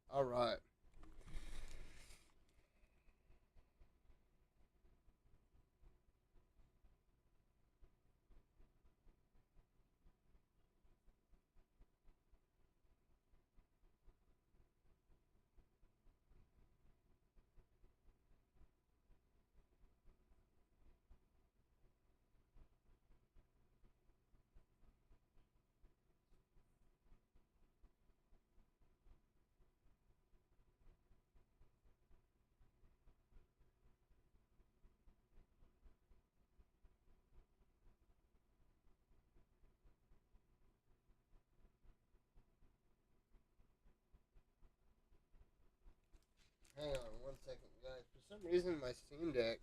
All right. Hang on one second, guys. For some reason, my Steam Deck.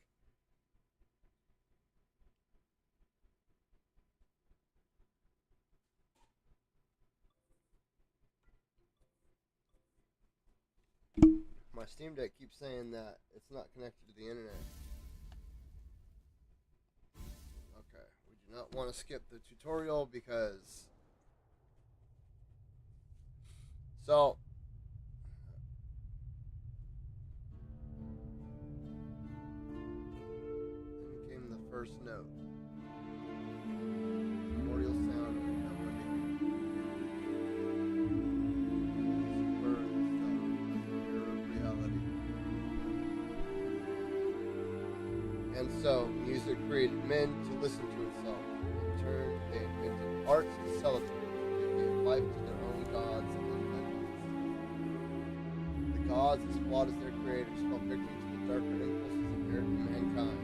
My Steam Deck keeps saying that it's not connected to the internet. Okay, we do not want to skip the tutorial because. So. Then came the first note. Primordial sound of melody. And so, music created men to listen to itself. In turn, they invented art to sell it to them. They gave life to their own gods and legends. The gods, as flawed as their creators, fell victim to the darker impulses of mankind.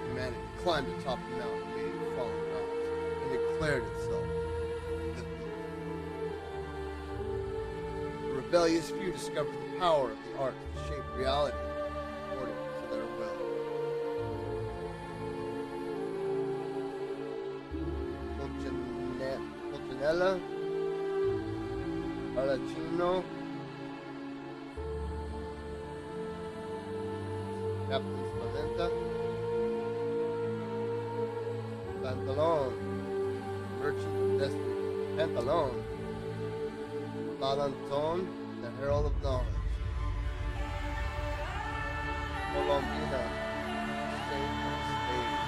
Humanity climbed atop the mountain made of fallen gods and declared itself the rebellious few discovered the power of the art to shape reality according to their will. Pulcinella, Arlecchino, Captain Spaventa, Pantalon, Merchant of Destiny, Pantalon, Valenton, the Herald of Knowledge, Colombina, Saint of Spades.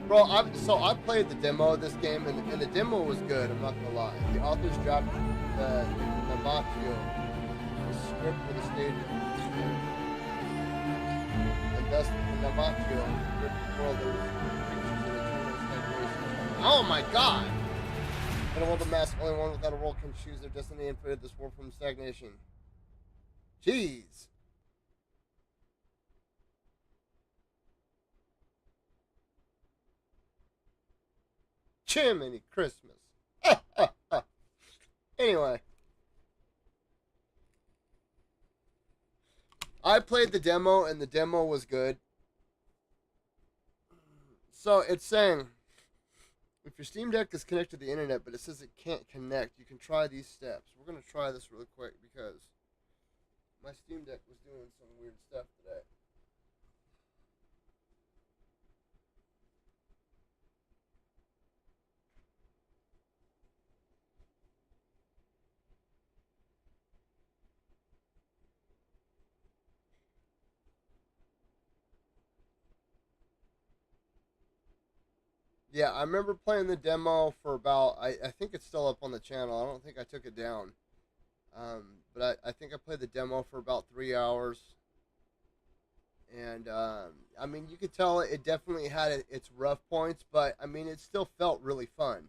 Bro, I played the demo of this game, and the demo was good, I'm not gonna lie. The authors drafted the Namatio, the script for the stage. Thus, the Namatio, world that was creatures of eternal stagnation. Oh my god! In a world of mass, only one without a world can choose their destiny and free this world from stagnation. Jeez! Jiminy Christmas. Anyway. I played the demo, and the demo was good. So, it's saying, if your Steam Deck is connected to the internet, but it says it can't connect, you can try these steps. We're going to try this really quick, because my Steam Deck was doing some weird stuff today. Yeah, I remember playing the demo for about. I think it's still up on the channel. I don't think I took it down. But I think I played the demo for about 3 hours, and I mean, you could tell it definitely had its rough points, but I mean, it still felt really fun.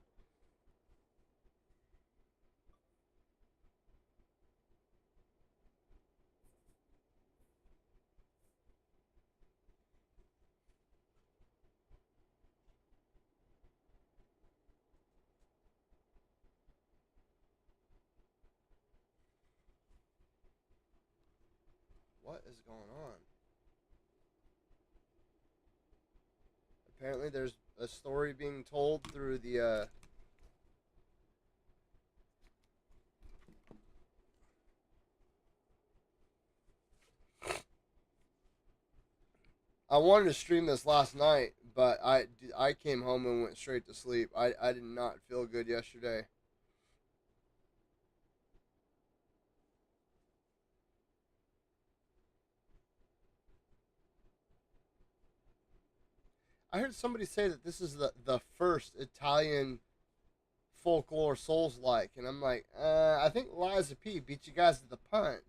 What is going on? Apparently, there's a story being told through the. I wanted to stream this last night, but I came home and went straight to sleep. I did not feel good yesterday. I heard somebody say that this is the first Italian folklore Souls like, and I'm like, I think Liza P beat you guys to the punch.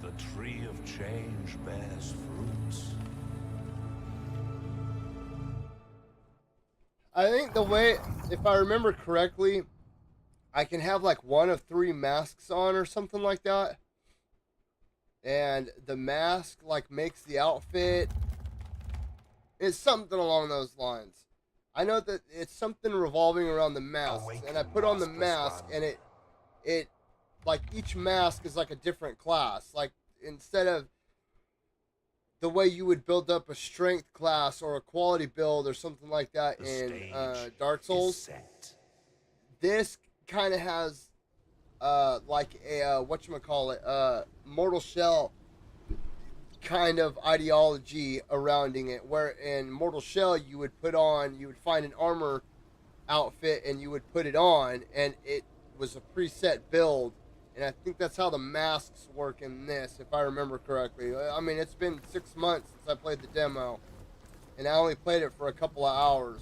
The tree of change bears fruits. I think the way, if I remember correctly, I can have like one of three masks on or something like that. And the mask like makes the outfit. It's something along those lines. I know that it's something revolving around the mask, and I put on the mask, and it like each mask is like a different class. Like instead of the way you would build up a strength class or a quality build or something like that in Dark Souls, this kind of has like a whatchamacallit, Mortal Shell kind of ideology surrounding it, where in Mortal Shell you would find an armor outfit and you would put it on, and it was a preset build. And I think that's how the masks work in this, if I remember correctly. I mean, it's been 6 months since I played the demo, and I only played it for a couple of hours.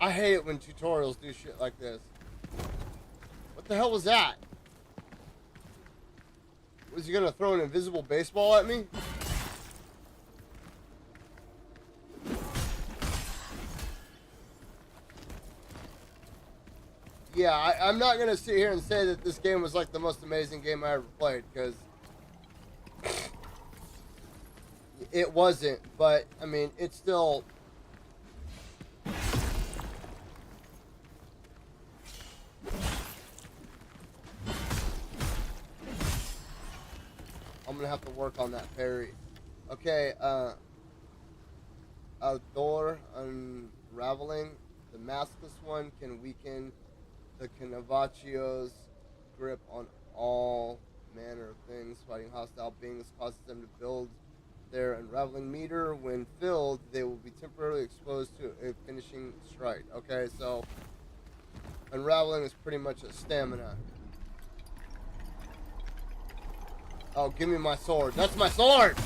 I hate it when tutorials do shit like this. What the hell was that? Was he gonna throw an invisible baseball at me? yeah, I'm not gonna sit here and say that this game was like the most amazing game I ever played, because it wasn't. But I mean, it's still. I'm gonna have to work on that parry. Okay, outdoor unraveling. The maskless one can weaken the Canavacchio's grip on all manner of things. Fighting hostile beings causes them to build their unraveling meter. When filled, they will be temporarily exposed to a finishing strike. Okay, so unraveling is pretty much a stamina. Oh, give me my sword. That's my sword!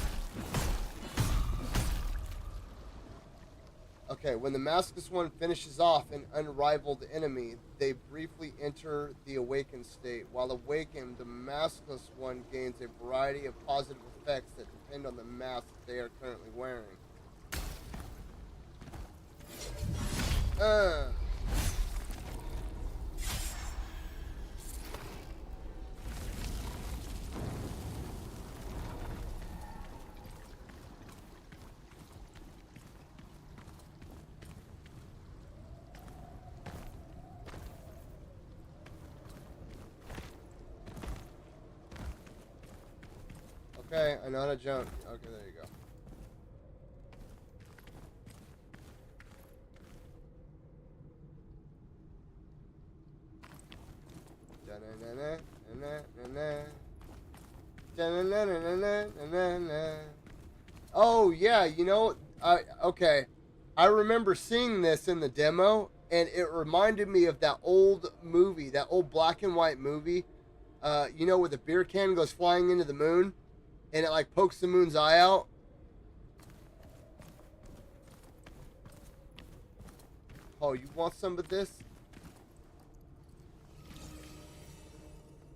Okay, when the maskless one finishes off an unrivaled enemy, they briefly enter the awakened state. While awakened, the maskless one gains a variety of positive effects that depend on the mask they are currently wearing. Okay, I know how to jump. Okay, there you go. Oh yeah, you know, okay. I remember seeing this in the demo, and it reminded me of that old movie, that old black and white movie. You know, where the beer can goes flying into the moon, and it like pokes the moon's eye out. Oh, you want some of this?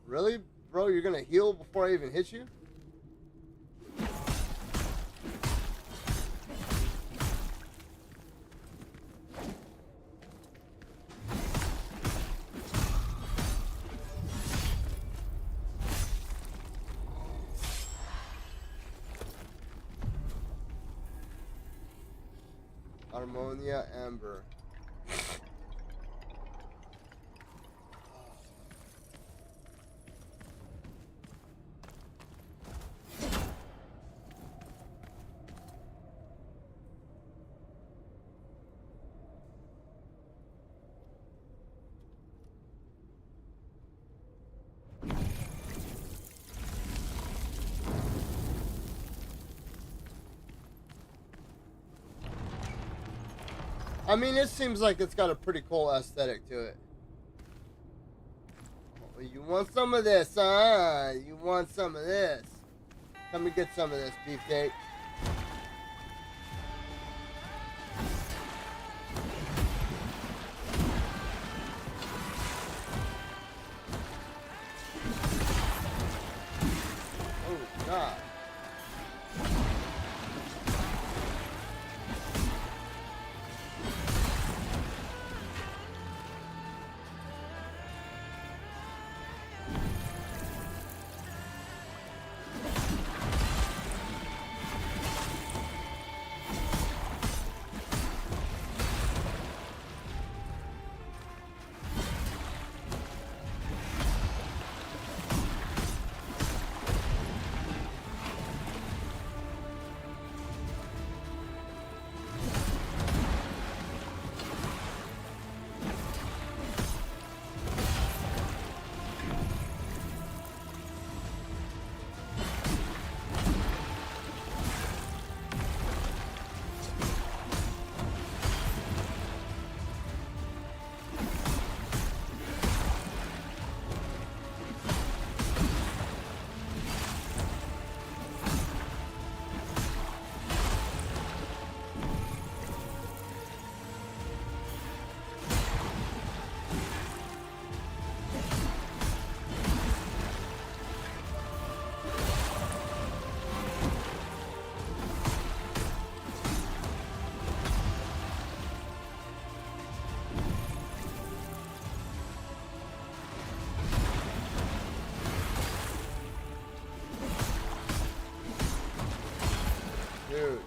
Really? Bro, you're gonna heal before I even hit you? Ammonia amber. I mean, it seems like it's got a pretty cool aesthetic to it. Oh, you want some of this, huh? You want some of this? Come and get some of this, beefcake. Oh, God. Dude.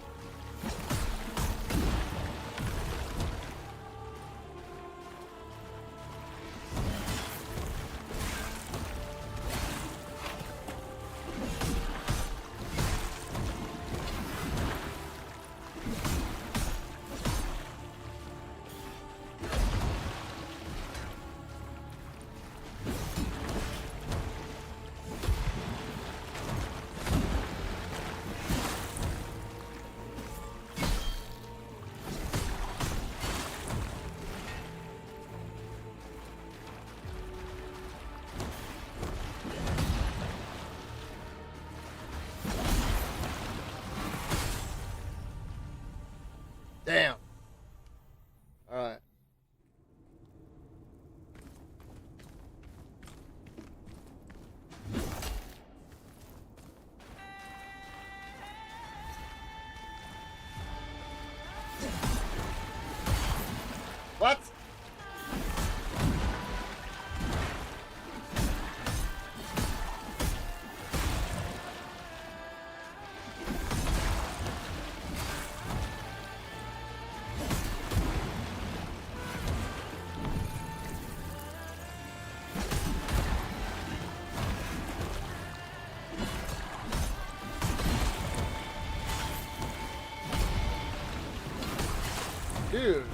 Damn. All right. What? Dude.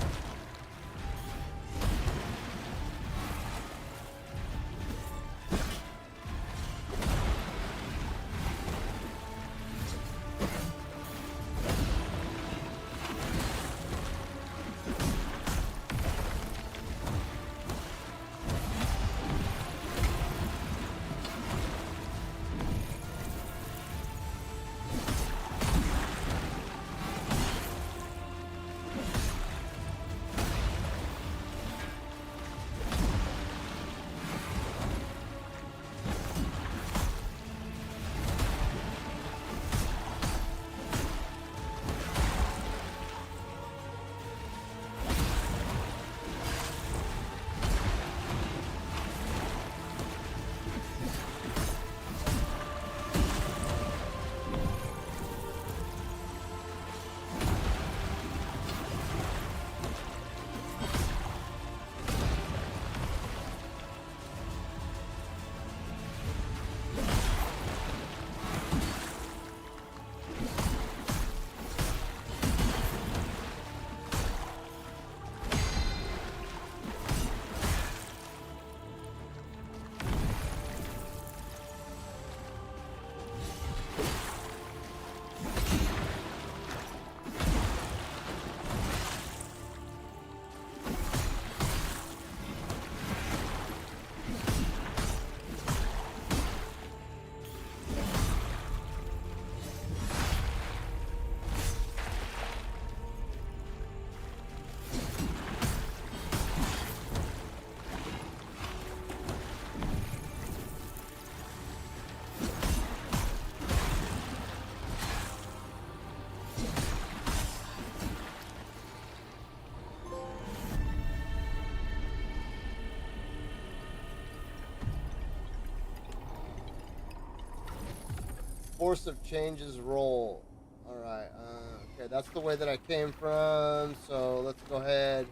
Force of changes roll. All right. Okay, that's the way that I came from. So let's go ahead.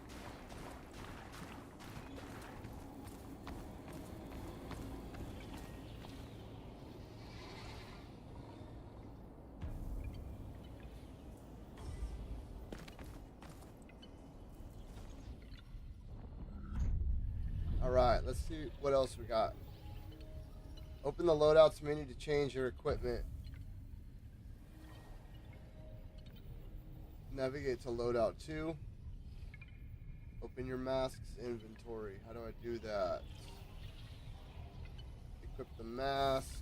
All right. Let's see what else we got. Open the loadouts menu to change your equipment. Navigate to loadout 2. Open your mask's inventory. How do I do that? Equip the mask.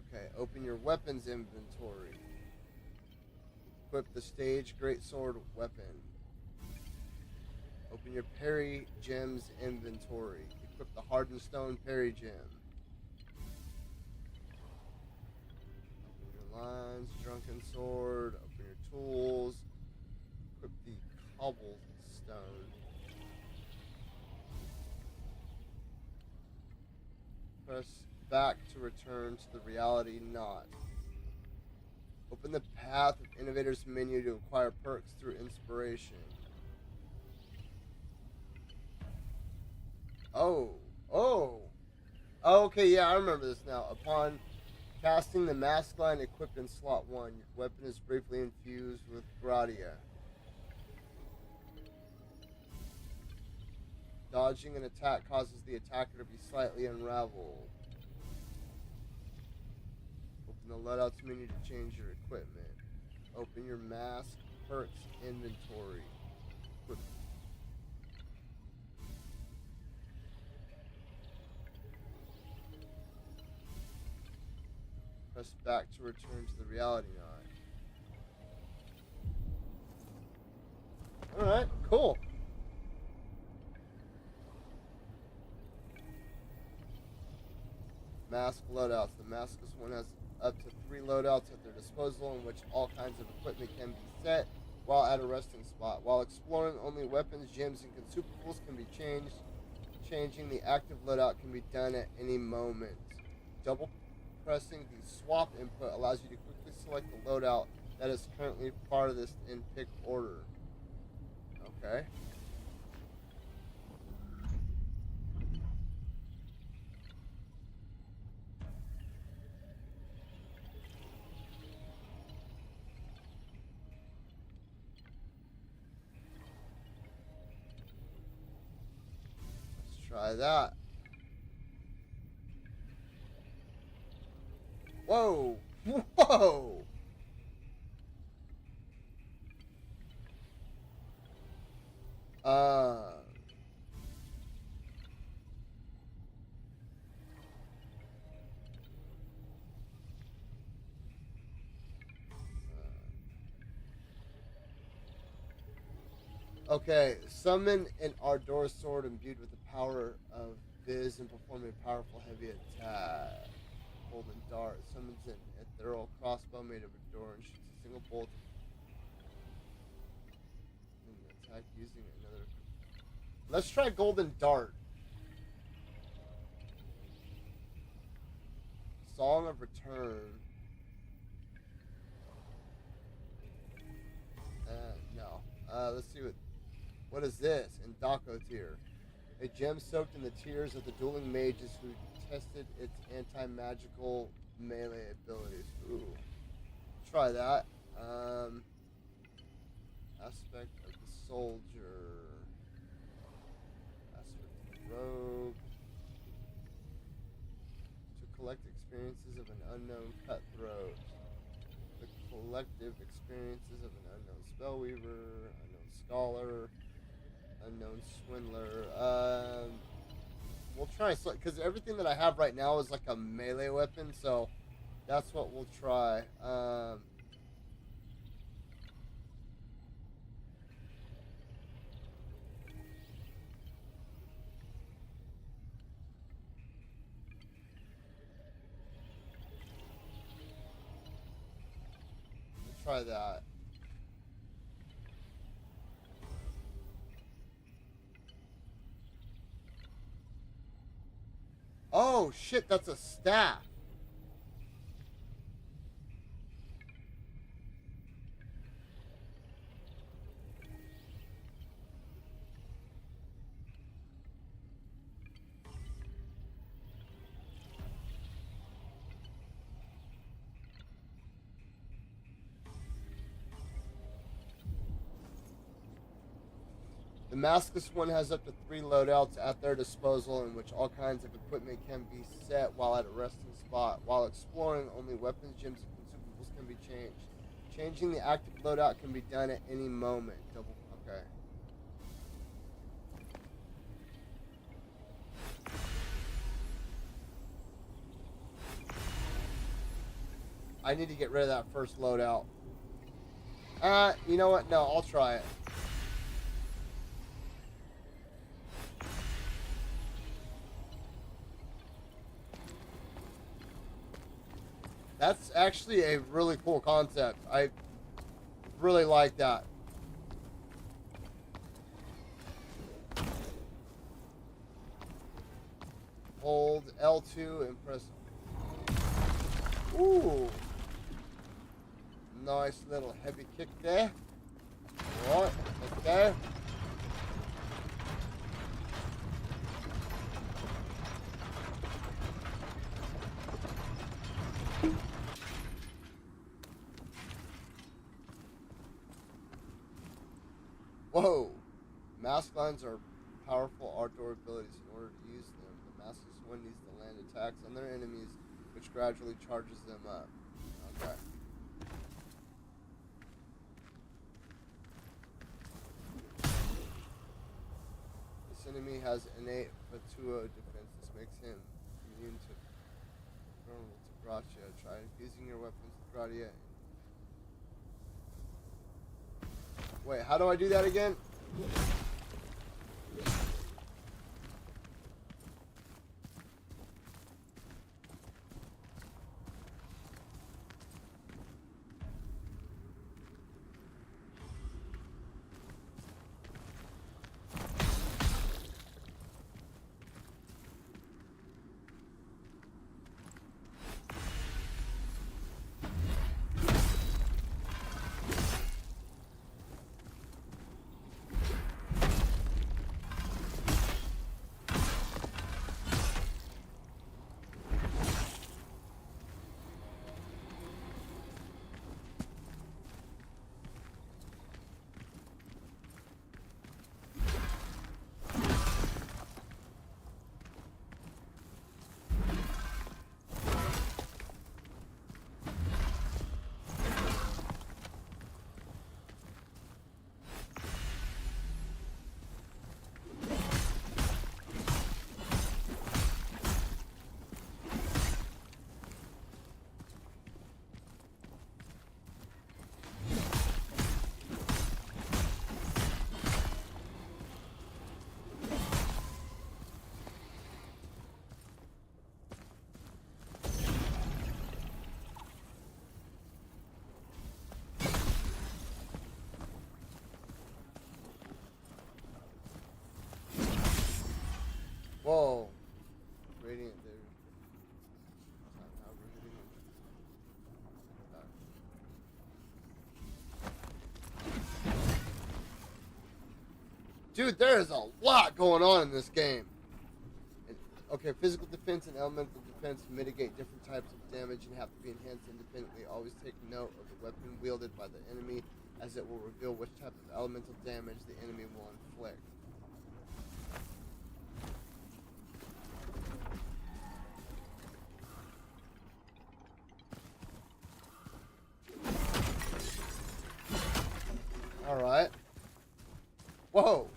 Okay, open your weapons inventory. Equip the stage greatsword weapon. Open your parry gems inventory. Equip the hardened stone parry gem. Open your lines, drunken sword. Open your tools. Equip the cobblestone. Press back to return to the reality knot. Open the Path of Innovators menu to acquire perks through inspiration. Oh. Oh. Okay, yeah, I remember this now. Upon casting the mask line equipped in slot 1, your weapon is briefly infused with Gradia. Dodging an attack causes the attacker to be slightly unraveled. Open the loadouts menu to change your equipment. Open your mask, perks, inventory. Equipment. Press back to return to the reality knot. Alright, cool. Mask loadouts. The Maskless one has up to 3 loadouts at their disposal in which all kinds of equipment can be set while at a resting spot. While exploring, only weapons, gems, and consumables can be changed. Changing the active loadout can be done at any moment. Double pressing the swap input allows you to quickly select the loadout that is currently farthest in pick order. Okay. Let's try that. Whoa! Whoa! Okay, summon an Ardor sword imbued with the power of Viz and perform a powerful heavy attack. Golden Dart summons an ethereal crossbow made of Ardor and shoots a single bolt. And attack using another. Let's try Golden Dart. Song of Return. No. Let's see what is this? Indako tier. A gem soaked in the tears of the dueling mages who tested its anti-magical melee abilities. Ooh. Try that. Aspect of the soldier. Aspect of the rogue. To collect experiences of an unknown cutthroat. The collective experiences of an unknown spellweaver, unknown scholar, unknown swindler. We'll try, because everything that I have right now is like a melee weapon, so that's what we'll try. We'll try that. Oh shit, that's a staff. The Maskless one has up to 3 loadouts at their disposal in which all kinds of equipment can be set while at a resting spot. While exploring, only weapons, gems, and consumables can be changed. Changing the active loadout can be done at any moment. Okay. I need to get rid of that first loadout. You know what? No, I'll try it. That's actually a really cool concept. I really like that. Hold L2 and press. Ooh. nice little heavy kick there. Alright, let's go. Whoa! Mask lines are powerful outdoor abilities. In order to use them, the maskless one needs to land attacks on their enemies, which gradually charges them up. Okay. This enemy has innate Fatuo defense. This makes him immune to Gratia. Try infusing your weapons with Gratia. Wait, how do I do that again? Whoa. Radiant there. How we're hitting him. Dude, there is a lot going on in this game. Okay, physical defense and elemental defense mitigate different types of damage and have to be enhanced independently. Always take note of the weapon wielded by the enemy, as it will reveal which type of elemental damage the enemy will inflict. Alright. Whoa!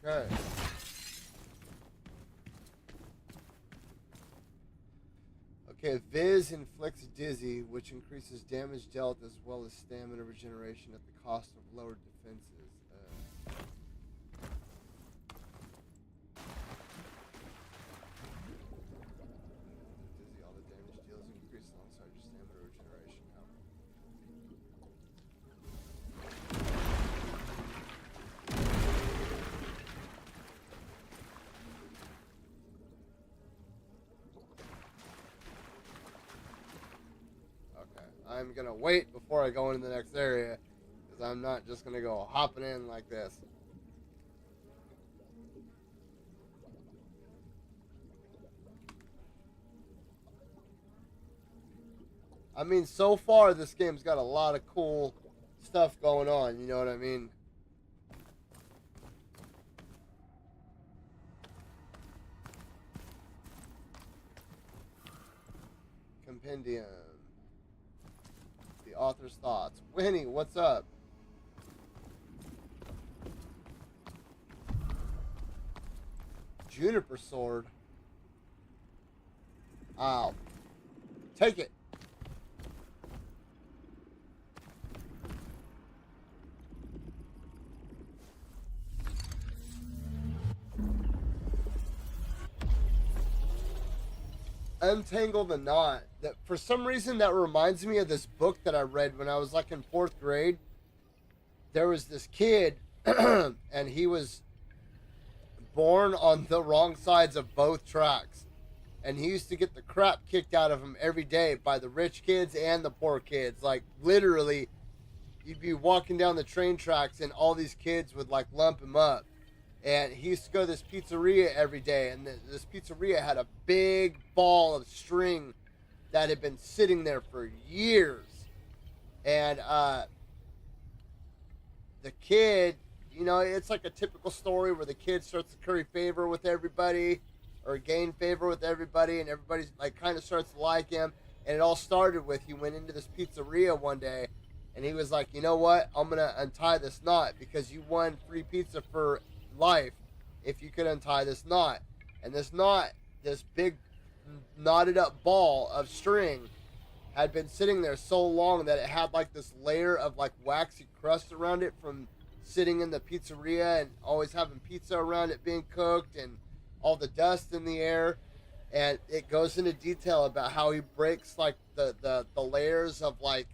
Okay. Okay, Viz inflicts Dizzy, which increases damage dealt as well as stamina regeneration at the cost of lowered defenses. Dizzy, all the damage deals increase alongside your stamina regeneration. I'm gonna wait before I go into the next area, because I'm not just gonna go hopping in like this. I mean, so far this game's got a lot of cool stuff going on, you know what I mean? Compendium. The author's thoughts. Winnie, what's up? juniper sword. I'll take it. Untangle the knot. That for some reason that reminds me of this book that I read when I was like in 4th grade. There was this kid and he was born on the wrong sides of both tracks. And he used to get the crap kicked out of him every day by the rich kids and the poor kids. Like literally, you'd be walking down the train tracks and all these kids would like lump him up. And he used to go to this pizzeria every day, and this pizzeria had a big ball of string that had been sitting there for years. And the kid, you know, it's like a typical story where the kid starts to curry favor with everybody or gain favor with everybody, and everybody's like kind of starts to like him. And it all started with he went into this pizzeria one day, and he was like, you know what? I'm going to untie this knot because you won free pizza for life if you could untie this knot. And this knot, this big knotted up ball of string, had been sitting there so long that it had like this layer of like waxy crust around it from sitting in the pizzeria and always having pizza around it being cooked and all the dust in the air. And it goes into detail about how he breaks like the layers of like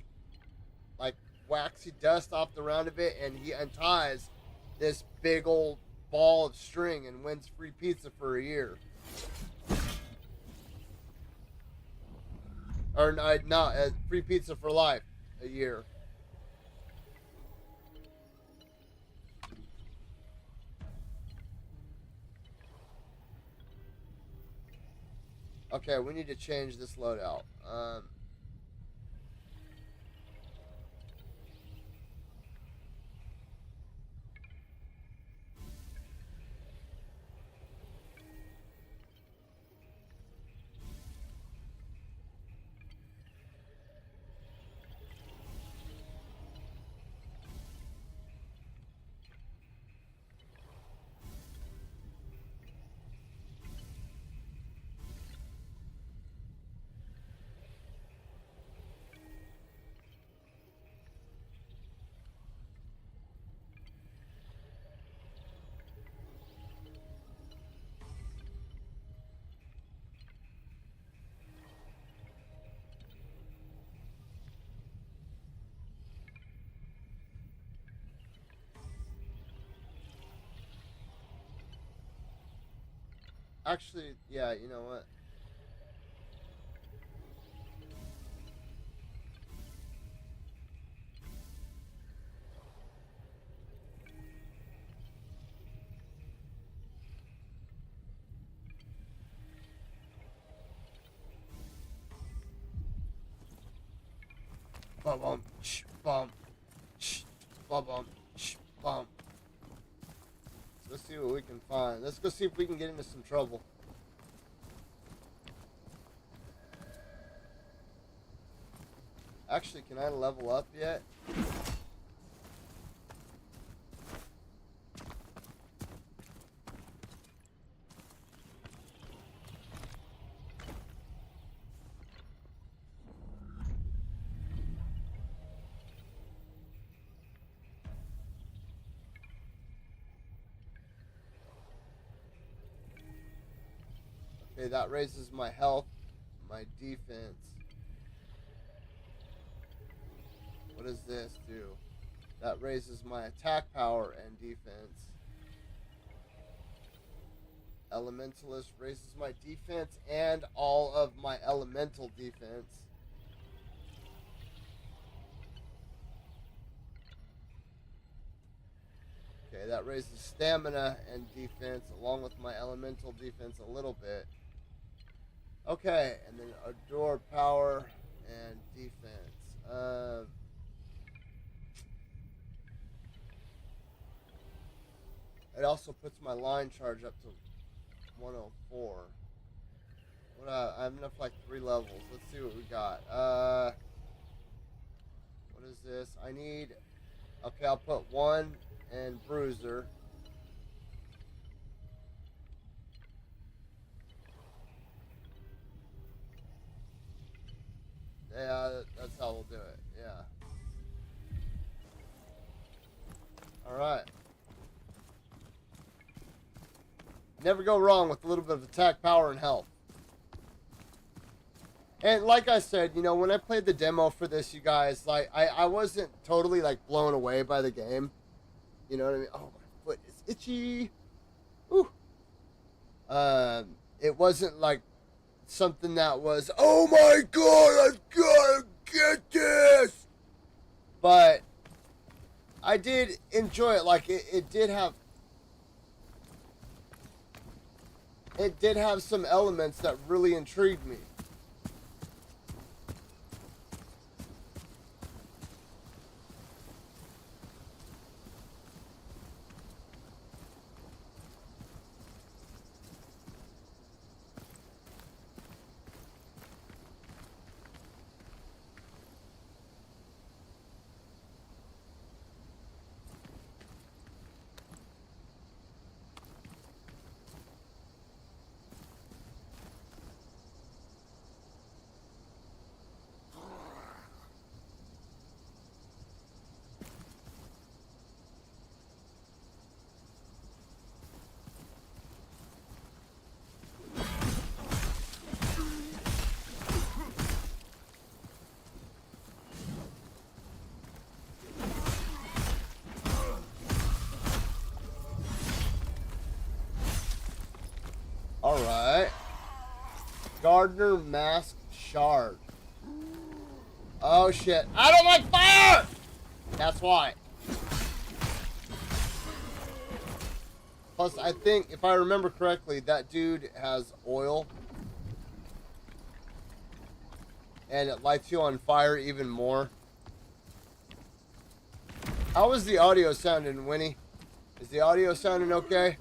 waxy dust off the round of it, and he unties this big old ball of string and wins free pizza for a year. Or no, free pizza for life, a year. Okay, we need to change this loadout. Actually, yeah, you know what? Bum bum, bum, bum bum, bum. Let's see what we can find. Let's go see if we can get into some trouble. Actually, can I level up yet? Okay, that raises my health, my defense. What does this do? That raises my attack power and defense. Elementalist raises my defense and all of my elemental defense. Okay, that raises stamina and defense along with my elemental defense a little bit. Okay, and then adore power and defense. It also puts my line charge up to 104. I'm enough like 3 levels. Let's see what we got. What is this? I need. Okay, I'll put 1 and bruiser. Never go wrong with a little bit of attack power and health. And like I said, you know, when I played the demo for this, you guys, like, I wasn't totally, like, blown away by the game. You know what I mean? Oh, my foot is itchy. Whew. It wasn't, like, something that was, oh my god, I've gotta get this! But I did enjoy it. Like, it did have some elements that really intrigued me. Alright. Gardener Mask Shard. Oh shit. I don't like fire! That's why. Plus, I think, if I remember correctly, that dude has oil. And it lights you on fire even more. How is the audio sounding, Winnie? Is the audio sounding okay?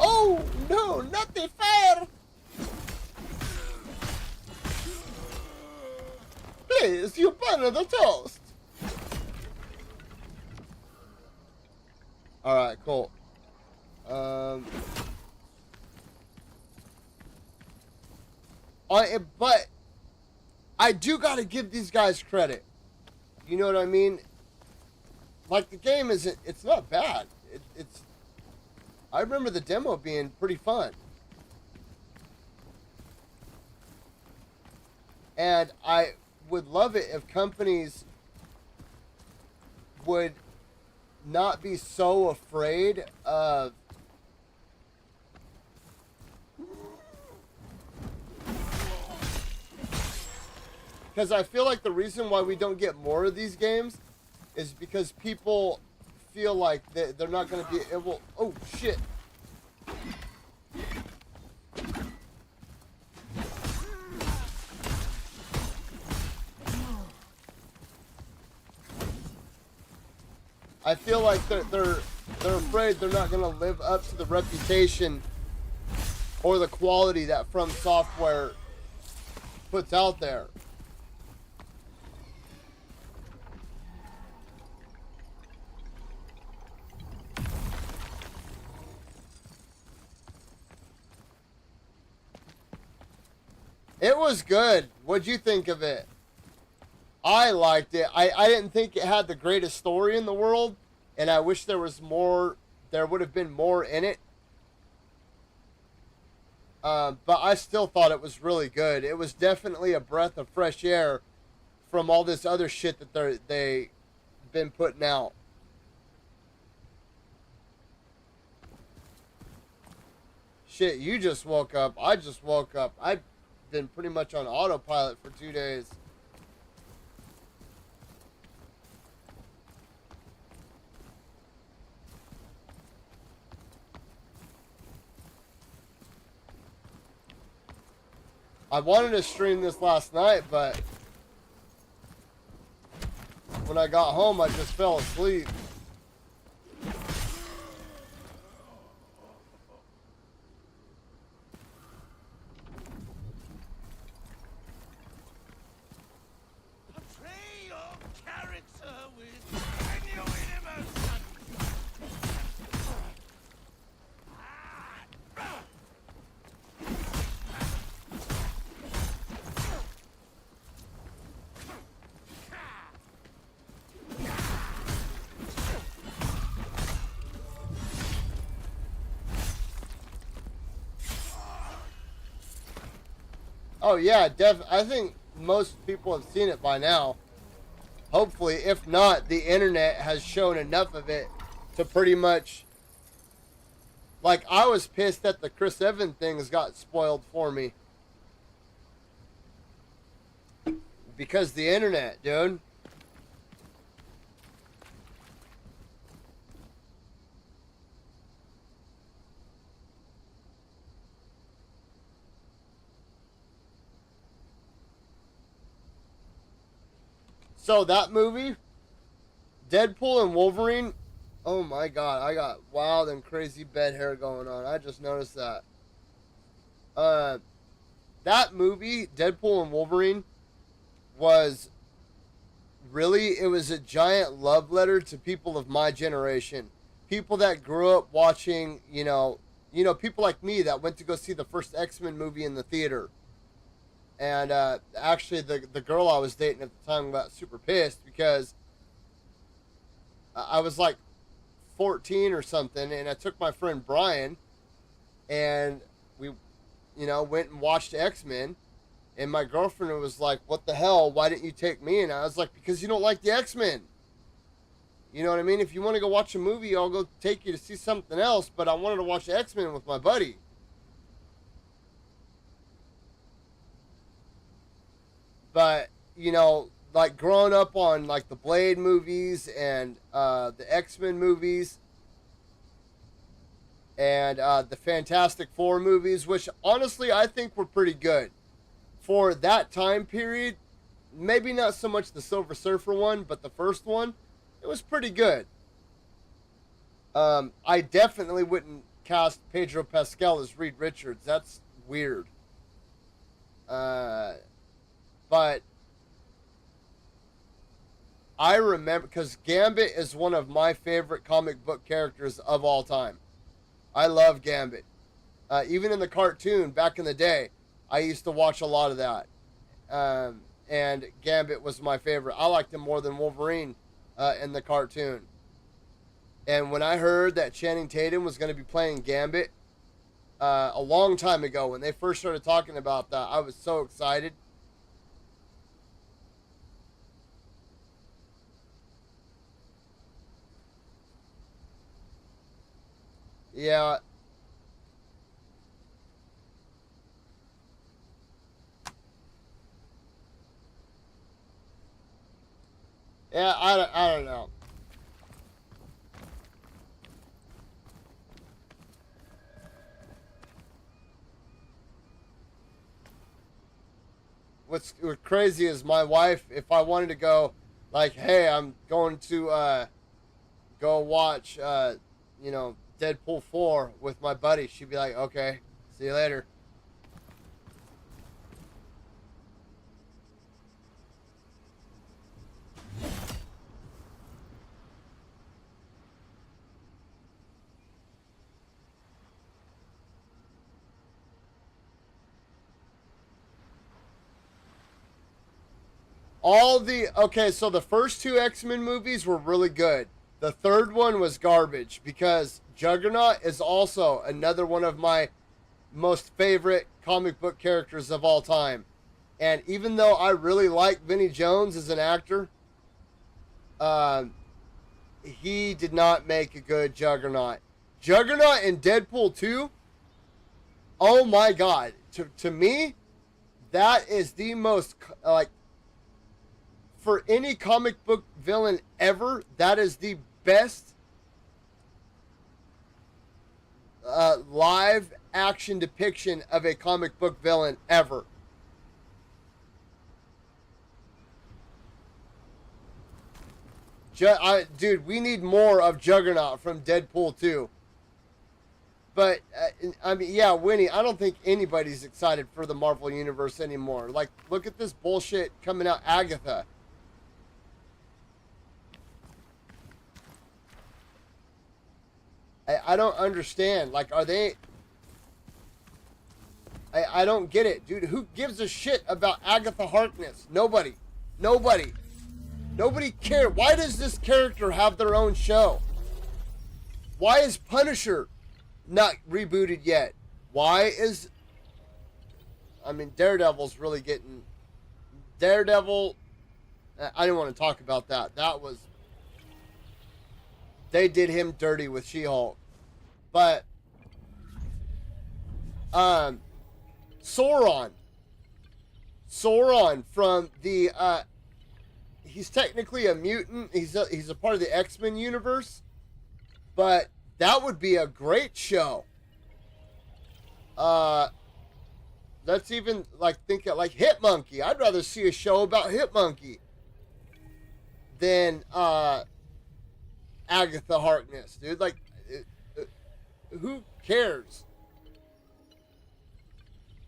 Oh, no, not the fire! Please, you burn the toast! Alright, cool. But I do gotta give these guys credit. You know what I mean? Like, the game isn't, it's not bad. It's I remember the demo being pretty fun. And I would love it if companies would not be so afraid of because I feel like the reason why we don't get more of these games is because people feel like they're not going to be able... Oh, shit. I feel like they're afraid they're not going to live up to the reputation or the quality that From Software puts out there. It was good. What'd you think of it? I liked it. I didn't think it had the greatest story in the world, and I wish there was more. There would have been more in it. But I still thought it was really good. It was definitely a breath of fresh air from all this other shit that they've been putting out. Shit, you just woke up. I just woke up. I've been pretty much on autopilot for 2 days. I wanted to stream this last night, but when I got home, I just fell asleep. Oh yeah, I think most people have seen it by now. Hopefully, if not, the internet has shown enough of it to pretty much. Like, I was pissed that the Chris Evans things got spoiled for me because the internet, dude. So that movie, Deadpool and Wolverine. Oh my god, I got wild and crazy bed hair going on. I just noticed that. Uh, that movie, Deadpool and Wolverine, was really, it was a giant love letter to people of my generation. People that grew up watching, people like me that went to go see the first X-Men movie in the theater. And actually, the girl I was dating at the time got super pissed because I was like 14 or something, and I took my friend Brian, and we, went and watched X-Men, and my girlfriend was like, "What the hell? Why didn't you take me?" And I was like, "Because you don't like the X-Men." You know what I mean? If you want to go watch a movie, I'll go take you to see something else, but I wanted to watch X-Men with my buddy. But, like growing up on like the Blade movies and the X-Men movies and the Fantastic Four movies, which honestly I think were pretty good for that time period. Maybe not so much the Silver Surfer one, but the first one, it was pretty good. I definitely wouldn't cast Pedro Pascal as Reed Richards. That's weird. But I remember, because Gambit is one of my favorite comic book characters of all time. I love Gambit. Even in the cartoon back in the day, I used to watch a lot of that. And Gambit was my favorite. I liked him more than Wolverine in the cartoon. And when I heard that Channing Tatum was going to be playing Gambit a long time ago, when they first started talking about that, I was so excited. Yeah. Yeah, I don't know. What's crazy is my wife, if I wanted to go, like, hey, I'm going to go watch, Deadpool 4 with my buddy, she'd be like, okay, see you later. Okay, so the first two X-Men movies were really good. The third one was garbage because Juggernaut is also another one of my most favorite comic book characters of all time. And even though I really like Vinnie Jones as an actor, um, he did not make a good Juggernaut. Juggernaut in Deadpool 2, oh my god. To me, that is the most, like, for any comic book villain ever, that is the best live action depiction of a comic book villain ever. Dude, we need more of Juggernaut from Deadpool 2. But, I mean, yeah, Winnie, I don't think anybody's excited for the Marvel Universe anymore. Like, look at this bullshit coming out, Agatha. I don't understand. Like, are they... I don't get it, dude. Who gives a shit about Agatha Harkness? Nobody. Nobody. Nobody cares. Why does this character have their own show? Why is Punisher not rebooted yet? Why is... I mean, Daredevil's really getting Daredevil. I didn't want to talk about that. That was they did him dirty with She-Hulk, but um, Sauron, Sauron from the he's technically a mutant. He's a part of the X-Men universe, but that would be a great show. Let's even like think of like Hitmonkey. I'd rather see a show about Hitmonkey than Agatha Harkness, dude. Like, who cares?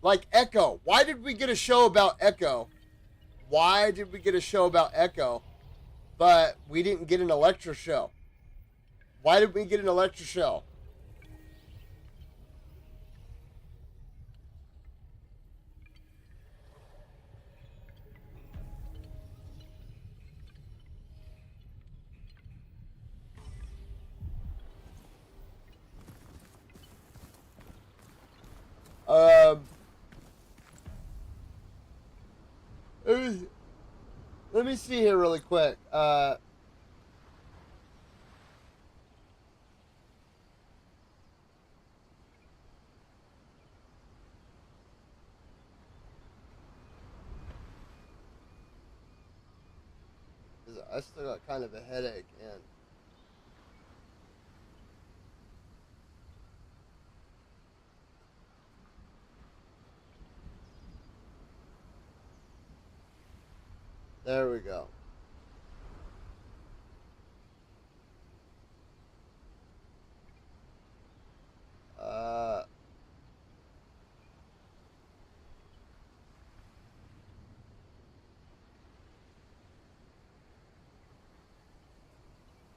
Like Echo. Why did we get a show about Echo? Why did we get a show about Echo, but we didn't get an Elektra show? Why did we get an Elektra show? Um, let me see here really quick. I still got kind of a headache, and there we go. Uh,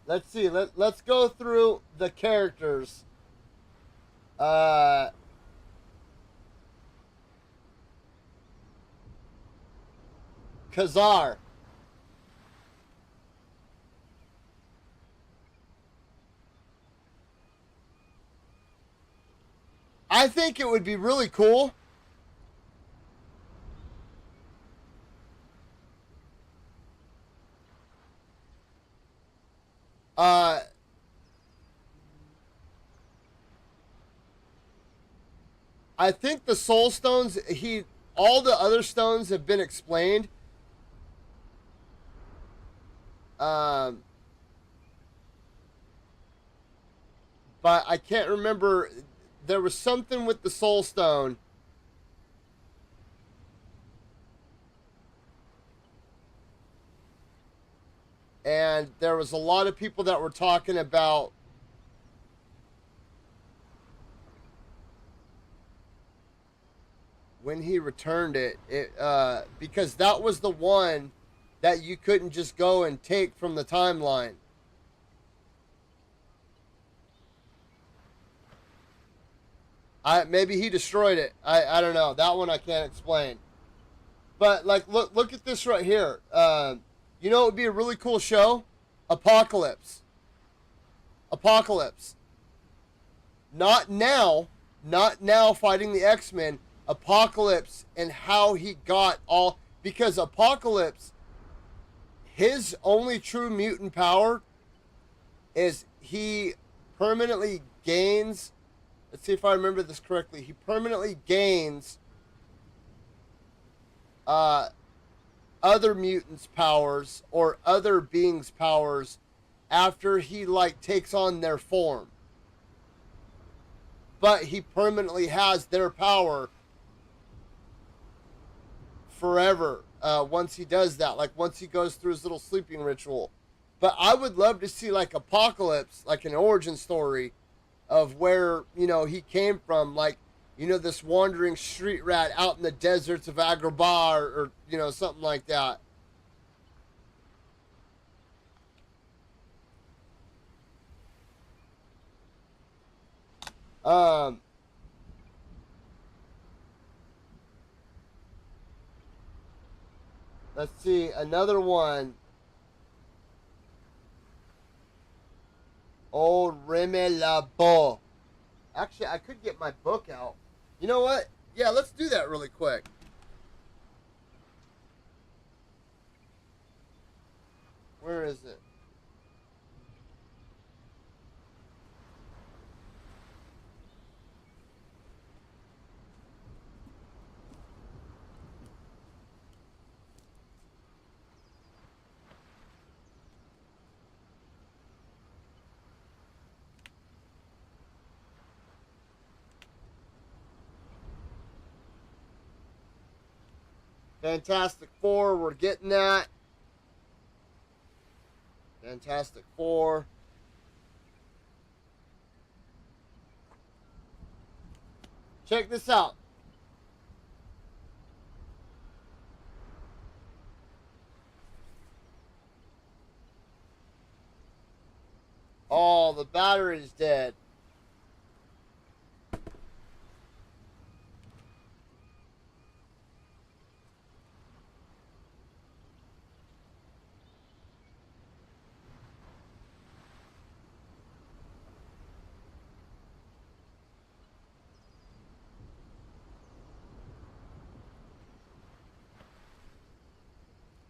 let's see. Let's go through the characters. Uh, Kazar. I think it would be really cool. Uh, I think the Soul Stones. All the other stones have been explained. Um, but I can't remember. There was something with the Soul Stone. And there was a lot of people that were talking about when he returned it, because that was the one that you couldn't just go and take from the timeline. Maybe he destroyed it. I don't know. That one I can't explain. But like, look at this right here. You know, it would be a really cool show. Apocalypse. Apocalypse. Not now. Not now fighting the X-Men. Apocalypse and how he got all, because Apocalypse, his only true mutant power is he permanently gains. Let's see if I remember this correctly. He permanently gains other mutants' powers or other beings' powers after he like takes on their form. But he permanently has their power forever once he does that. Like once he goes through his little sleeping ritual. But I would love to see like Apocalypse, like an origin story of where, you know, he came from, like, you know, this wandering street rat out in the deserts of Agrabah, or you know, something like that. Um, let's see, another one. Old Remy LaBeau. Actually, I could get my book out. You know what? Yeah, let's do that really quick. Where is it? Fantastic Four, we're getting that. Fantastic Four. Check this out. Oh, the battery's dead.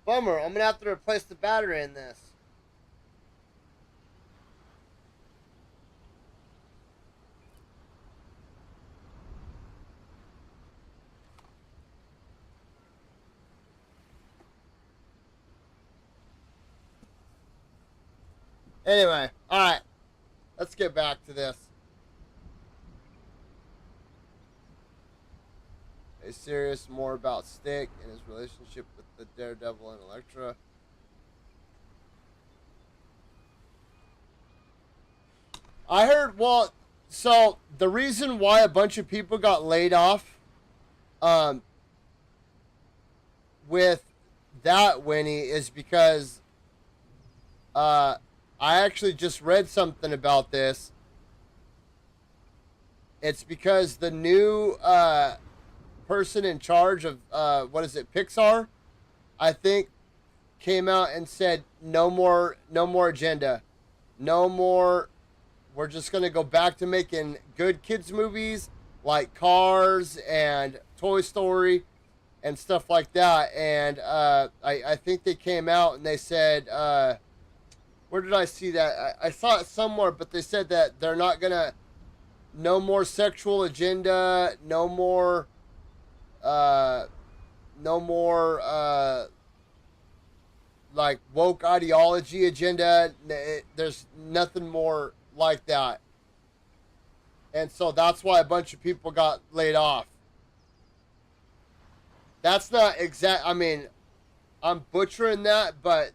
Bummer, I'm gonna have to replace the battery in this. Anyway, alright. Let's get back to this. Is serious more about Stick and his relationship with the Daredevil and Elektra. I heard, well, so the reason why a bunch of people got laid off with that, Winnie, is because I actually just read something about this. It's because the new person in charge of, what is it, Pixar, I think, came out and said, no more agenda. No more. We're just going to go back to making good kids movies like Cars and Toy Story and stuff like that. And I think they came out and they said, where did I see that? I saw it somewhere, but they said that they're not going to, no more sexual agenda, no more, like woke ideology agenda. There's nothing more like that. And so that's why a bunch of people got laid off. That's not exact. I mean, I'm butchering that, but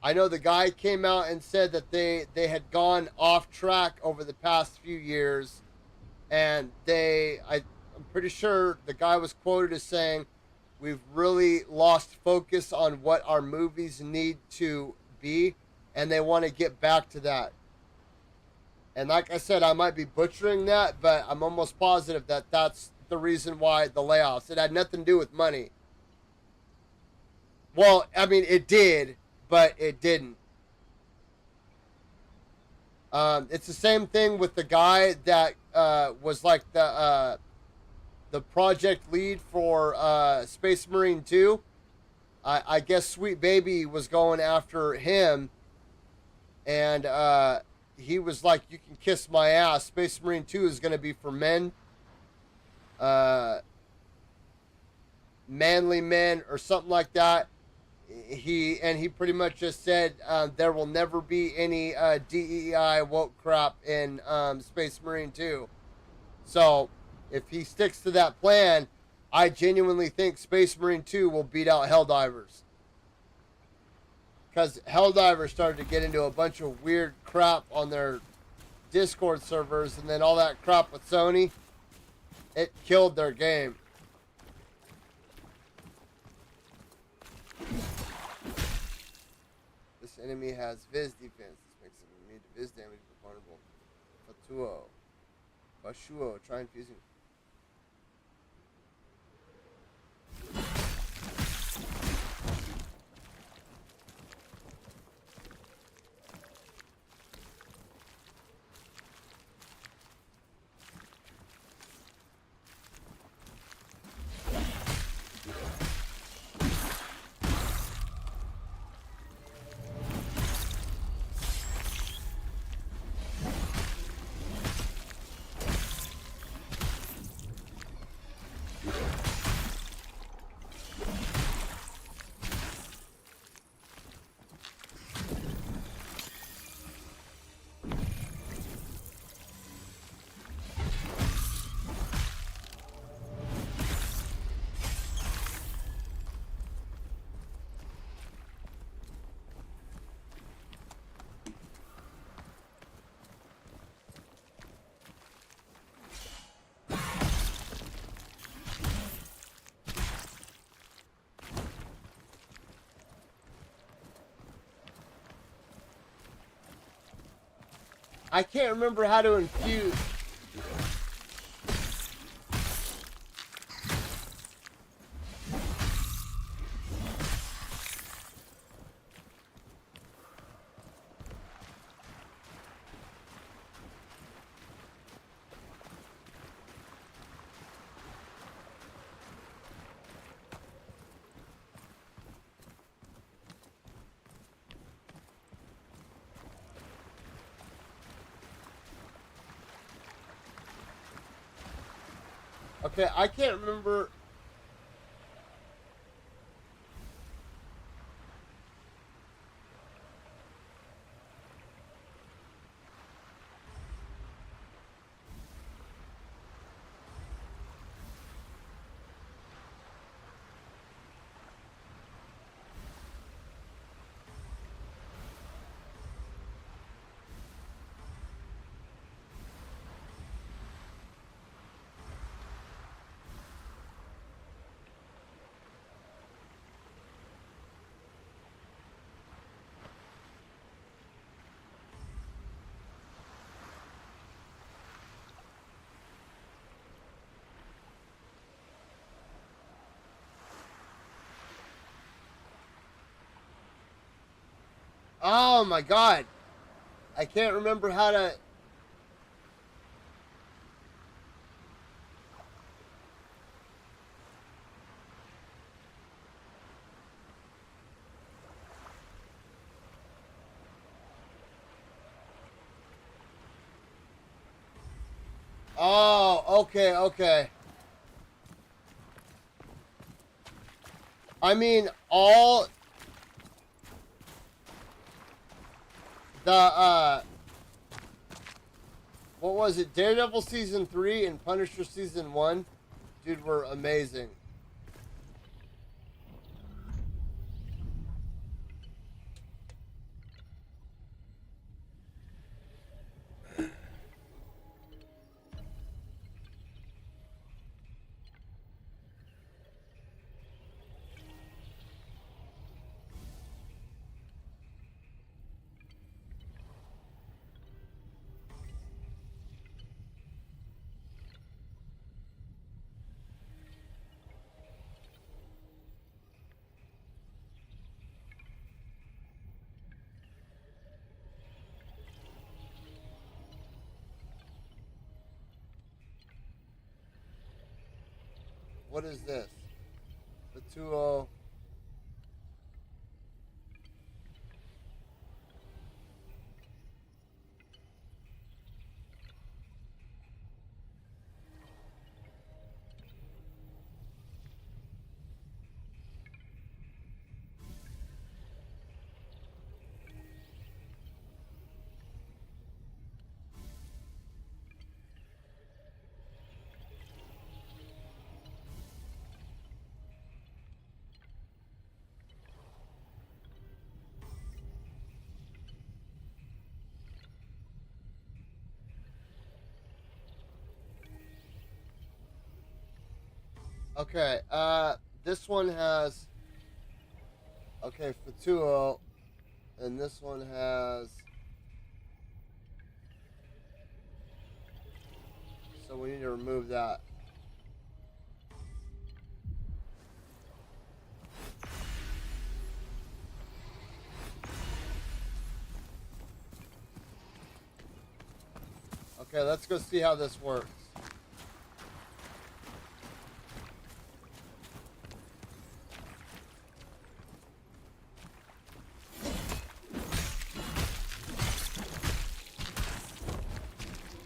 I know the guy came out and said that they had gone off track over the past few years, and I'm pretty sure the guy was quoted as saying, we've really lost focus on what our movies need to be, and they want to get back to that. And like I said, I might be butchering that, but I'm almost positive that that's the reason why the layoffs. It had nothing to do with money. Well, I mean, it did, but it didn't. It's the same thing with the guy that was like the project lead for Space Marine 2. I guess Sweet Baby was going after him, and he was like, you can kiss my ass. Space Marine 2 is going to be for men. Manly men or something like that. He pretty much just said there will never be any DEI woke crap in Space Marine 2. So if he sticks to that plan, I genuinely think Space Marine 2 will beat out Helldivers. Because Helldivers started to get into a bunch of weird crap on their Discord servers, and then all that crap with Sony, it killed their game. This enemy has Viz defense. This makes him immune to Viz damage but vulnerable. Fatuo. Bashuo. Try infusing. I can't remember how to infuse. Okay, I can't remember. Oh my god. I can't remember how to. Oh, okay, okay. I mean, all the what was it? Daredevil season 3 and Punisher season 1, dude, were amazing. What is this? The 2-0. Okay, this one has. Okay, for 2-0. And this one has. So we need to remove that. Okay, let's go see how this works.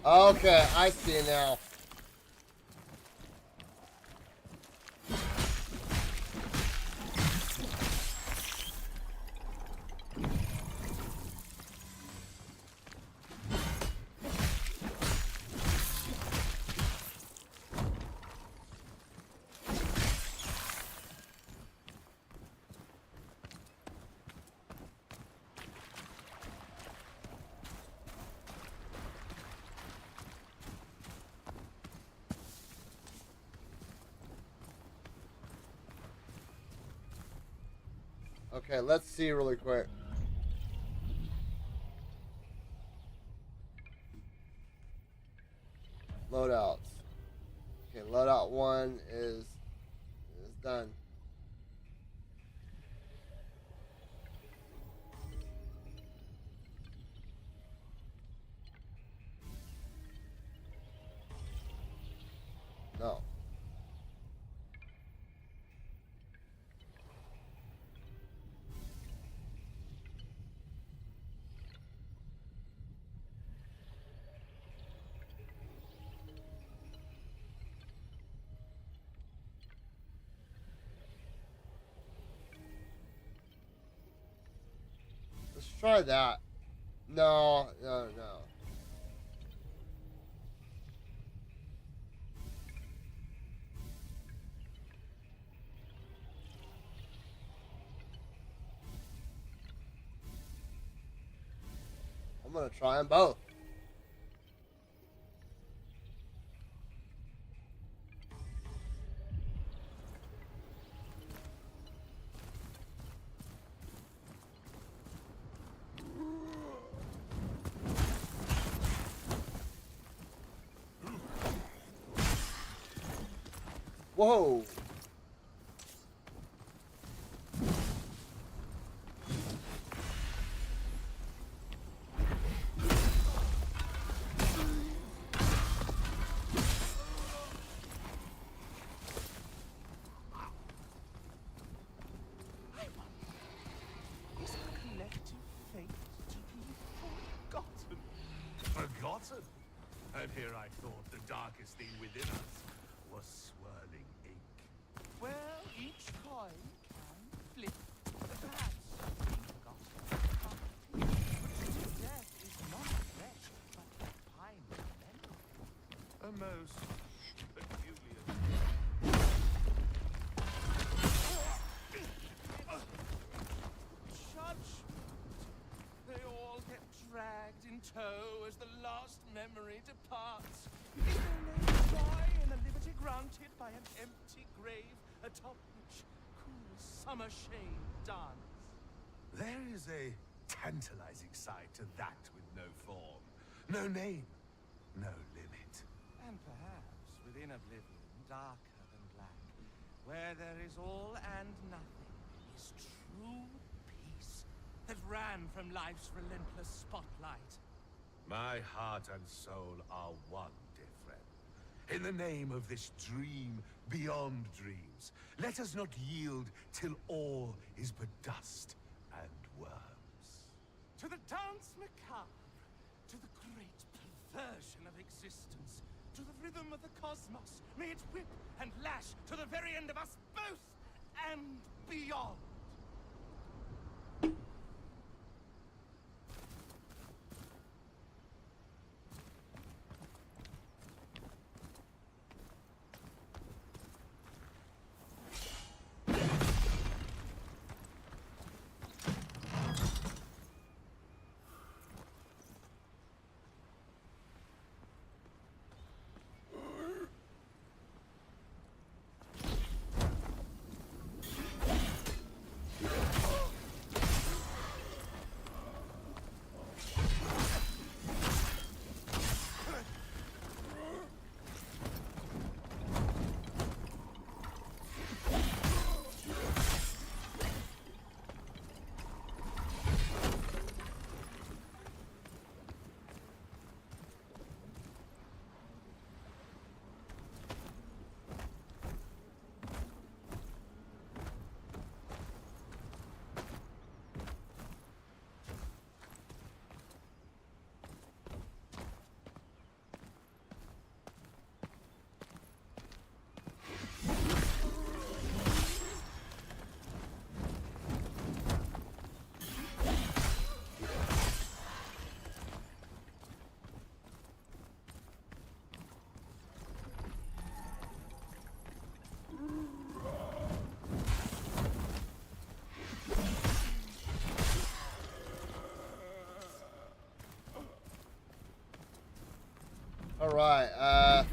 Okay, I see now. Okay, let's see really quick. Okay, loadout 1 is done. No. Let's try that. No. I'm gonna try them both. Whoa! Is our collective fate to be forgotten? Forgotten? And here I thought the darkest thing within us was swirling ink. Well, each coin can flip. Perhaps being forgotten can't be. But true death is not flesh, but a fine memory. A most peculiar. Judgment. They all get dragged in tow as the last memory departs. Is there no joy in a liberty granted by an empty grave atop which cool summer shade dance? There is a tantalizing side to that with no form, no name, no limit. And perhaps within oblivion, darker than black, where there is all and nothing, is true peace that ran from life's relentless spotlight. My heart and soul are one, dear friend. In the name of this dream beyond dreams, let us not yield till all is but dust and worms. To the dance macabre, to the great perversion of existence, to the rhythm of the cosmos, may it whip and lash to the very end of us both and beyond. Alright, I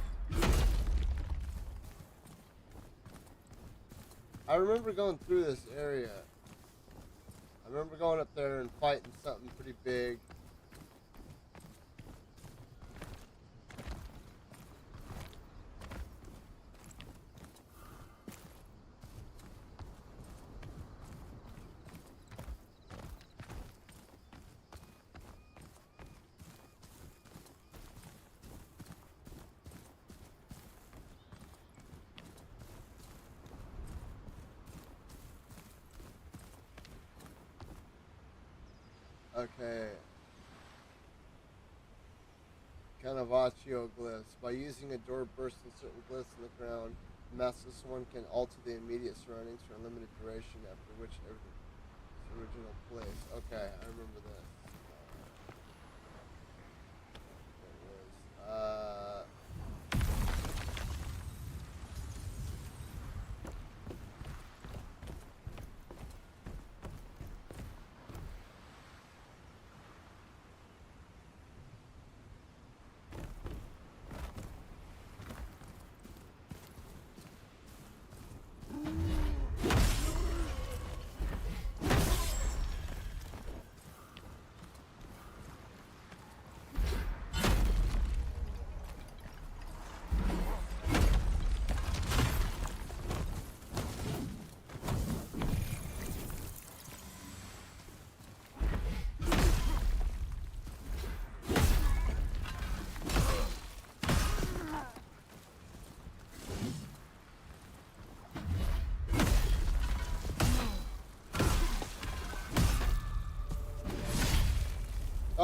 remember going through this area. I remember going up there and fighting something pretty big. Okay. Canavaccio glyphs. By using a door burst in certain glyphs in the ground, Masterless One can alter the immediate surroundings for a limited duration, after which everything is original place. Okay, I remember this. There it was.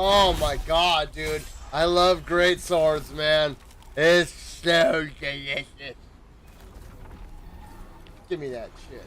Oh my god, dude. I love great swords, man. It's so delicious. Give me that shit.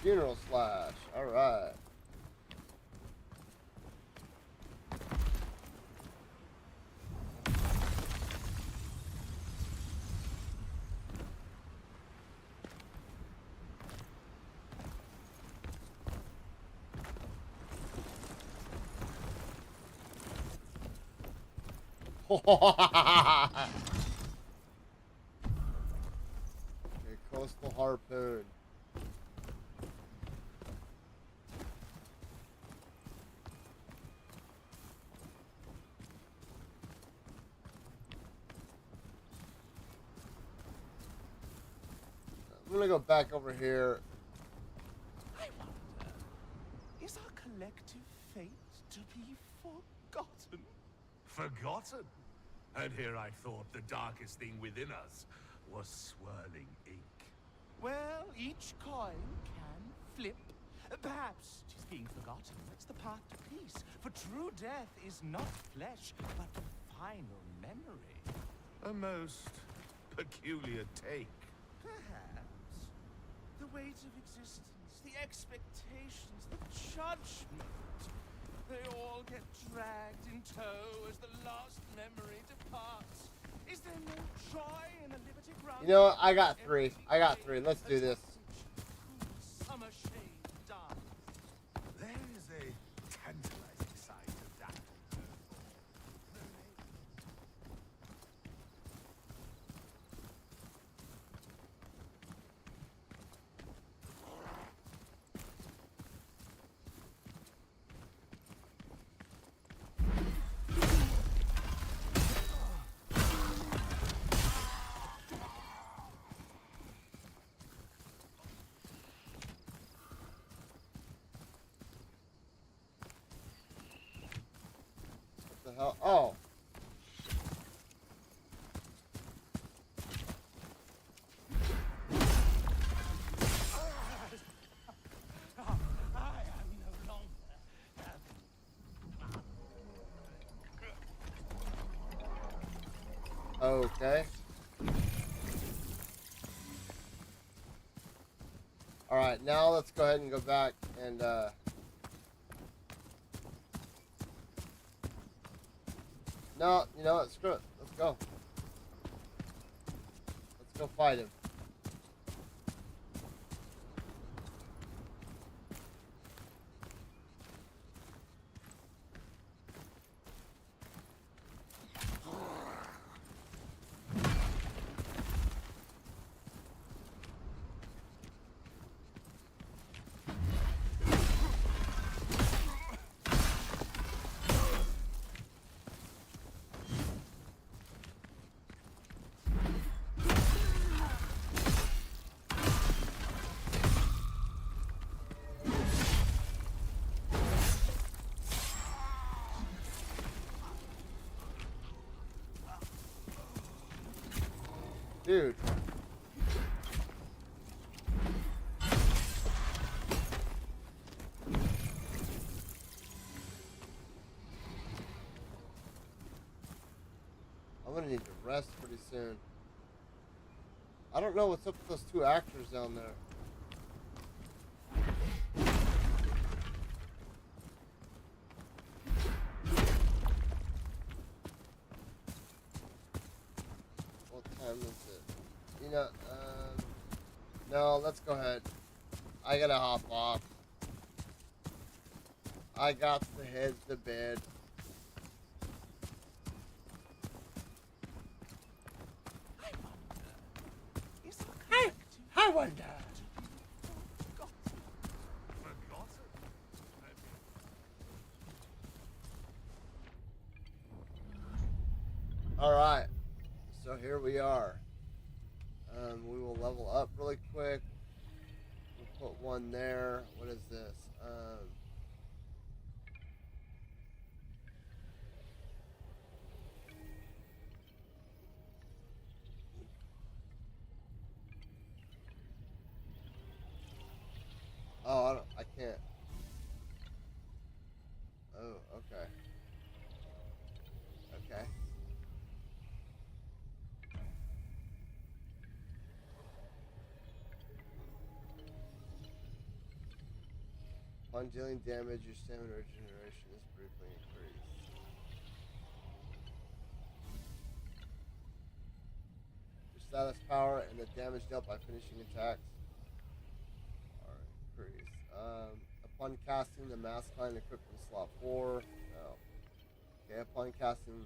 Funeral slash. Alright. Okay, coastal harpoon. I'm gonna go back over here. I wonder, is our collective fate to be forgotten? Forgotten? And here I thought the darkest thing within us was swirling ink. Well, each coin can flip. Perhaps 'tis being forgotten that's the path to peace. For true death is not flesh, but final memory. A most peculiar take. Perhaps. The weight of existence, the expectations, the judgment. They all get dragged in tow as the last memory departs. Is there no joy in a liberty ground? You know what? I got three. Let's do this. Summer shade dies. There is a tantalizing side to that. What the hell? Oh. I am no longer Okay. Alright, now let's go ahead and go back and, No, you know what? Screw it. Let's go. Let's go fight him. Dude. I'm gonna need to rest pretty soon. I don't know what's up with those two actors down there. What time is it? You know, no, let's go ahead. I gotta hop off. I got to head to bed. I wonder. Alright, so here we are. We will level up really quick. We'll put one there. What is this? Oh, I can't. Oh, okay. Okay. Upon dealing damage, your stamina regeneration is briefly increased. Your status power and the damage dealt by finishing attacks are increased. Upon casting the mask line equipped in slot 4. No. Okay, upon casting,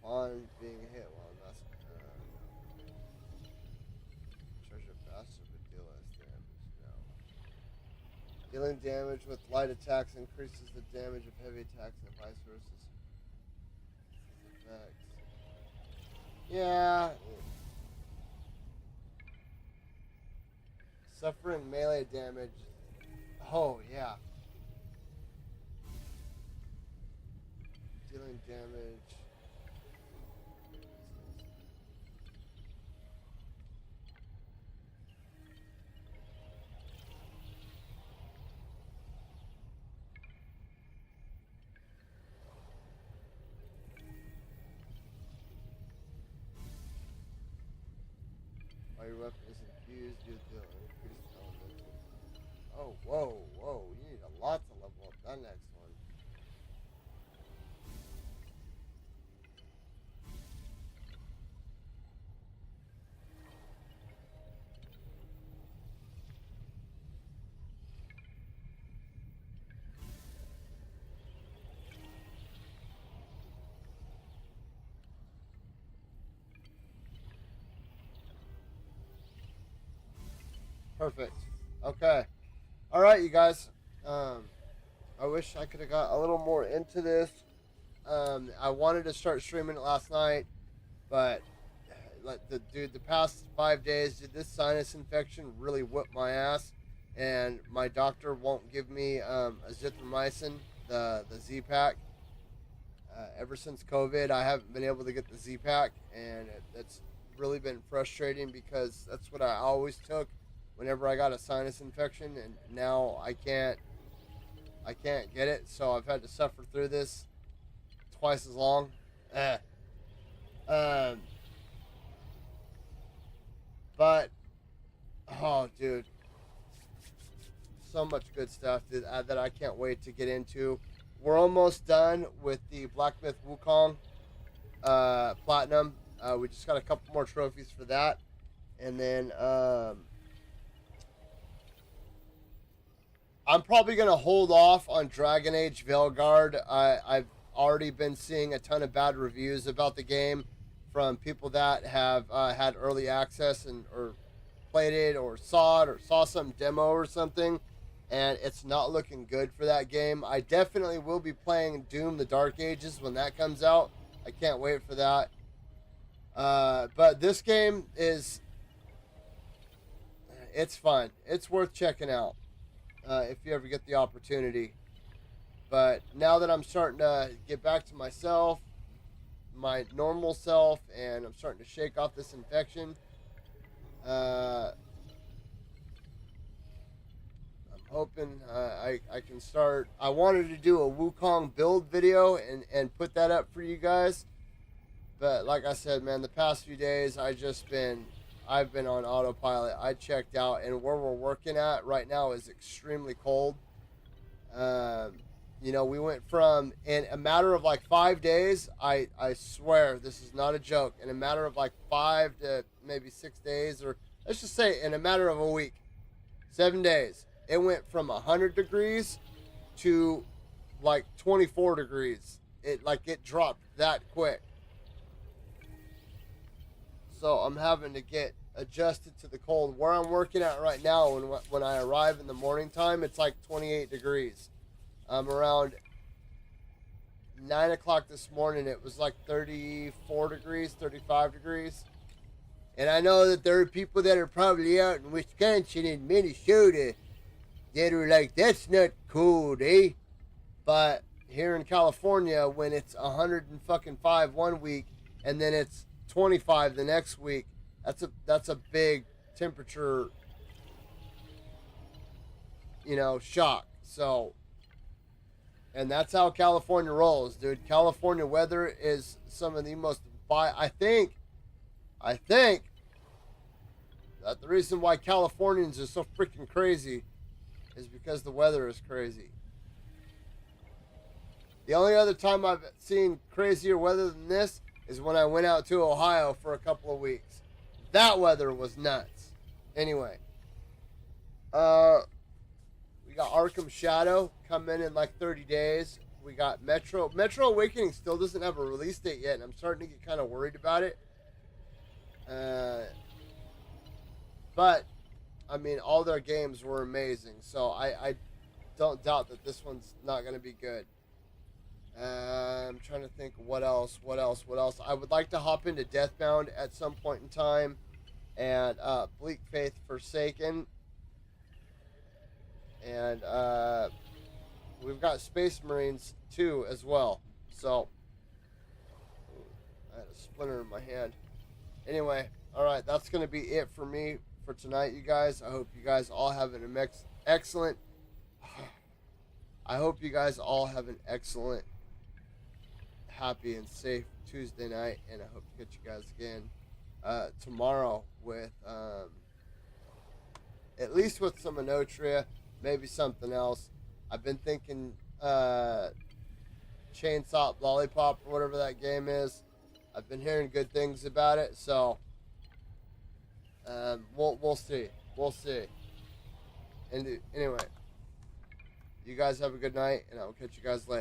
upon being hit while mask. No. Treasure faster but deal less damage. No. Dealing damage with light attacks increases the damage of heavy attacks and vice versa. Effects. Yeah. Suffering melee damage. Oh, yeah. Dealing damage. While your weapon is infused, you deal increased elemental. Oh, whoa. You need a lot to level up that next one. Perfect. Okay. All right, you guys. I wish I could have got a little more into this. I wanted to start streaming it last night, but like the past 5 days, this sinus infection really whipped my ass, and my doctor won't give me azithromycin, the Z pack. Ever since COVID, I haven't been able to get the Z pack, and that's really been frustrating because that's what I always took whenever I got a sinus infection, and now I can't get it, so I've had to suffer through this twice as long. But oh, dude, so much good stuff that I can't wait to get into. We're almost done with the Black Myth Wukong Platinum. We just got a couple more trophies for that, and then I'm probably going to hold off on Dragon Age Veilguard. I've already been seeing a ton of bad reviews about the game from people that have had early access or played it or saw it or saw some demo or something, and it's not looking good for that game. I definitely will be playing Doom the Dark Ages when that comes out. I can't wait for that. But this game it's fun. It's worth checking out. If you ever get the opportunity. But now that I'm starting to get back to myself, my normal self, and I'm starting to shake off this infection. I'm hoping I can start. I wanted to do a Wukong build video and put that up for you guys. But like I said, man, the past few days I've been on autopilot. I checked out, and where we're working at right now is extremely cold. You know, we went from, in a matter of like 5 days, I swear this is not a joke, in a matter of like 5 to maybe 6 days, or let's just say in a matter of a week, 7 days, it went from 100 degrees to like 24 degrees. It dropped that quick. So I'm having to get adjusted to the cold. Where I'm working at right now, when I arrive in the morning time, it's like 28 degrees. Around 9 o'clock this morning, it was like 34 degrees, 35 degrees. And I know that there are people that are probably out in Wisconsin and Minnesota that are like, that's not cold, eh? But here in California, when it's 105 one week and then it's 25 the next week, that's a big temperature, you know, shock. So, and that's how California rolls, dude. California weather is some of the most, I think that the reason why Californians are so freaking crazy is because the weather is crazy. The only other time I've seen crazier weather than this is when I went out to Ohio for a couple of weeks. That weather was nuts. Anyway, we got Arkham Shadow coming in like 30 days. We got Metro Awakening still doesn't have a release date yet, and I'm starting to get kind of worried about it. But I mean, all their games were amazing, so I don't doubt that this one's not going to be good. I'm trying to think what else. I would like to hop into Deathbound at some point in time, and Bleak Faith Forsaken, and we've got Space Marines 2 as well. So I had a splinter in my hand. Anyway, all right, that's going to be it for me for tonight, you guys. I hope you guys all have an excellent. I hope you guys all have an excellent, happy and safe Tuesday night, and I hope to catch you guys again tomorrow with at least with some Enotria, maybe something else. I've been thinking Chainsaw Lollipop or whatever that game is. I've been hearing good things about it, so we'll see. And anyway, you guys have a good night, and I'll catch you guys later.